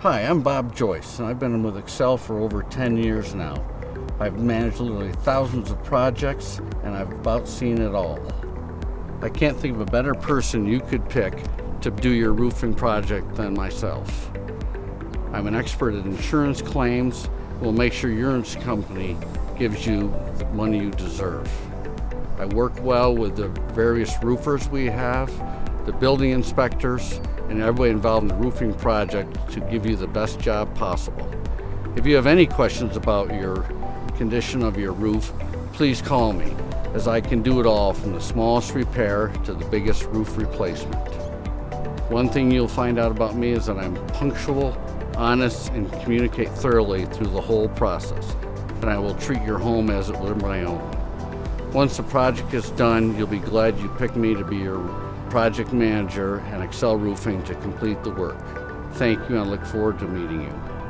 Hi, I'm Bob Joyce, and I've been with Excel for over 10 years now. I've managed literally thousands of projects, and I've about seen it all. I can't think of a better person you could pick to do your roofing project than myself. I'm an expert at insurance claims. We'll make sure your insurance company gives you the money you deserve. I work well with the various roofers we have, the building inspectors, and everybody involved in the roofing project to give you the best job possible. If you have any questions about your condition of your roof, please call me, as I can do it all from the smallest repair to the biggest roof replacement. One thing you'll find out about me is that I'm punctual, honest, and communicate thoroughly through the whole process, and I will treat your home as it were my own. Once the project is done, you'll be glad you picked me to be your project manager and Excel Roofing to complete the work. Thank you, and I look forward to meeting you.